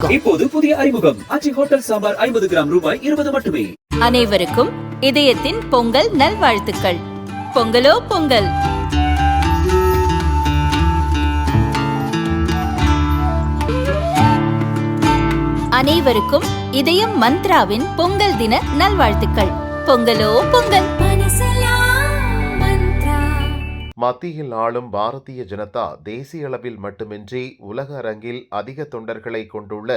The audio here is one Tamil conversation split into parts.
இப்போது புதிய அறிமுகம் அச்சி ஹோட்டல் சாம்பார் 50 கிராம் ரூபாய் 20 மட்டுமே. அனைவருக்கும் இதயத்தின் பொங்கல் நல்வாழ்த்துக்கள். பொங்கலோ பொங்கல். அனைவருக்கும் இதயம் மந்த்ராவின் பொங்கல் தின நல்வாழ்த்துக்கள். பொங்கலோ பொங்கல். மத்தியில் ஆளும் பாரதிய ஜனதா தேசிய அளவில் மட்டுமின்றி உலக அரங்கில் அதிக தொண்டர்களை கொண்டுள்ள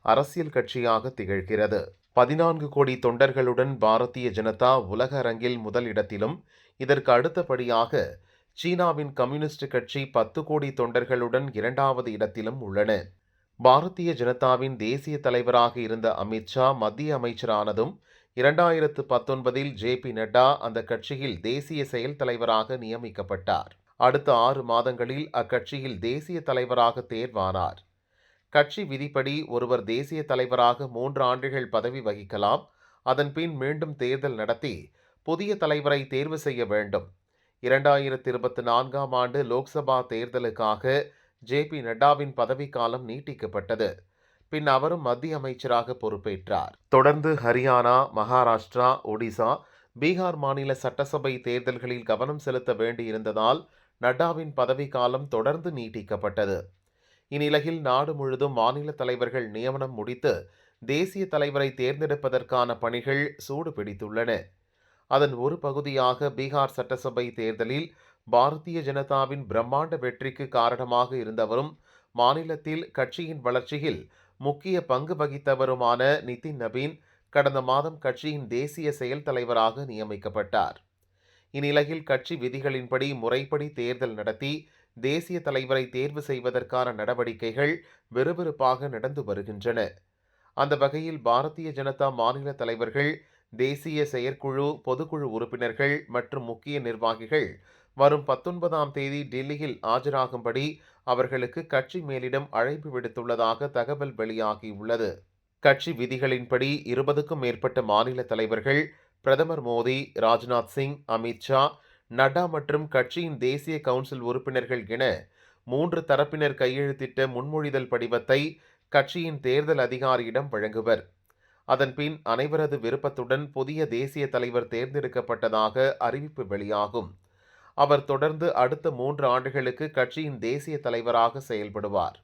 அரசியல் கட்சியாக திகழ்கிறது. 14 கோடி தொண்டர்களுடன் பாரதிய ஜனதா உலக அரங்கில் முதல் இடத்திலும், இதற்கு அடுத்தபடியாக சீனாவின் கம்யூனிஸ்ட் கட்சி 10 கோடி தொண்டர்களுடன் இரண்டாவது இடத்திலும் உள்ளன. பாரதிய ஜனதாவின் தேசிய தலைவராக இருந்த அமித்ஷா மத்திய அமைச்சரானதும் 2019 ஜே.பி. நட்டா அந்த கட்சியில் தேசிய செயல் தலைவராக நியமிக்கப்பட்டார். அடுத்த 6 மாதங்களில் அக்கட்சியில் தேசிய தலைவராக தேர்வானார். கட்சி விதிப்படி ஒருவர் தேசிய தலைவராக 3 ஆண்டுகள் பதவி வகிக்கலாம். அதன் பின் மீண்டும் தேர்தல் நடத்தி புதிய தலைவரை தேர்வு செய்ய வேண்டும். 2024ஆம் ஆண்டு லோக்சபா தேர்தலுக்காக ஜே.பி. நட்டாவின் பதவிக்காலம் நீட்டிக்கப்பட்டது. பின் அவரும் மத்திய அமைச்சராக பொறுப்பேற்றார். தொடர்ந்து ஹரியானா, மகாராஷ்டிரா, ஒடிசா, பீகார் மாநில சட்டசபை தேர்தல்களில் கவனம் செலுத்த வேண்டியிருந்ததால் நட்டாவின் பதவிக்காலம் தொடர்ந்து நீட்டிக்கப்பட்டது. இந்நிலையில் நாடு முழுதும் மாநில தலைவர்கள் நியமனம் முடித்து தேசிய தலைவரை தேர்ந்தெடுப்பதற்கான பணிகள் சூடு பிடித்துள்ளன. அதன் ஒரு பகுதியாக பீகார் சட்டசபை தேர்தலில் பாரதிய ஜனதாவின் பிரம்மாண்ட வெற்றிக்கு காரணமாக இருந்தவரும் மாநிலத்தில் கட்சியின் வளர்ச்சியில் முக்கிய பங்கு வகித்தவருமான நிதின் நபீன் கடந்த மாதம் கட்சியின் தேசிய செயல் தலைவராக நியமிக்கப்பட்டார். இந்நிலையில் கட்சி விதிகளின்படி முறைப்படி தேர்தல் நடத்தி தேசிய தலைவரை தேர்வு செய்வதற்கான நடவடிக்கைகள் விறுவிறுப்பாக நடந்து வருகின்றன. அந்த வகையில் பாரதிய ஜனதா மாநில தலைவர்கள், தேசிய செயற்குழு, பொதுக்குழு உறுப்பினர்கள் மற்றும் முக்கிய நிர்வாகிகள் வரும் 19ஆம் தேதி டெல்லியில் ஆஜராகும்படி அவர்களுக்கு கட்சி மேலிடம் அழைப்பு விடுத்துள்ளதாக தகவல் வெளியாகியுள்ளது. கட்சி விதிகளின்படி 20க்கும் மேற்பட்ட மாநில தலைவர்கள், பிரதமர் மோடி, ராஜ்நாத் சிங், அமித்ஷா, நட்டா மற்றும் கட்சியின் தேசிய கவுன்சில் உறுப்பினர்கள் என 3 தரப்பினர் கையெழுத்திட்ட முன்மொழிதல் படிவத்தை கட்சியின் தேர்தல் அதிகாரியிடம் வழங்குவர். அதன்பின் அனைவரது விருப்பத்துடன் புதிய தேசிய தலைவர் தேர்ந்தெடுக்கப்பட்டதாக அறிவிப்பு வெளியாகும். அவர் தொடர்ந்து அடுத்த 3 ஆண்டுகளுக்கு கட்சியின் தேசிய தலைவராக செயல்படுவார்.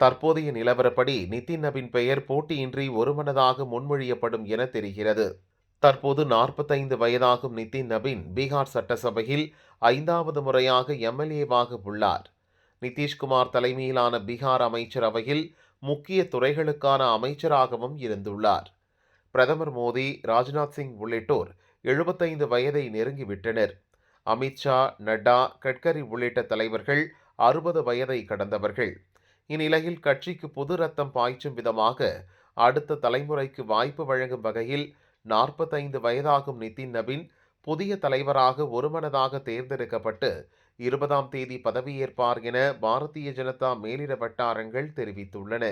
தற்போதைய நிலவரப்படி நிதின் நபீன் பெயர் போட்டியின்றி ஒருமனதாக முன்மொழியப்படும் என தெரிகிறது. தற்போது 45 வயதாகும் நிதின் நபீன் பீகார் சட்டசபையில் 5வது முறையாக எம்எல்ஏவாக உள்ளார். நிதிஷ்குமார் தலைமையிலான பீகார் அமைச்சரவையில் முக்கிய துறைகளுக்கான அமைச்சராகவும் இருந்துள்ளார். பிரதமர் மோடி, ராஜ்நாத் சிங் உள்ளிட்டோர் 75 வயதை நெருங்கிவிட்டனர். அமித்ஷா, நட்டா, கட்கரி உள்ளிட்ட தலைவர்கள் 60 வயதை கடந்தவர்கள். இந்நிலையில் கட்சிக்கு புது ரத்தம் பாய்ச்சும் விதமாக அடுத்த தலைமுறைக்கு வாய்ப்பு வழங்கும் வகையில் 45 வயதாகும் நிதின் நபீன் புதிய தலைவராக ஒருமனதாக தேர்ந்தெடுக்கப்பட்டு 20ஆம் தேதி பதவியேற்பார் என பாரதிய ஜனதா மேலிட வட்டாரங்கள் தெரிவித்துள்ளன.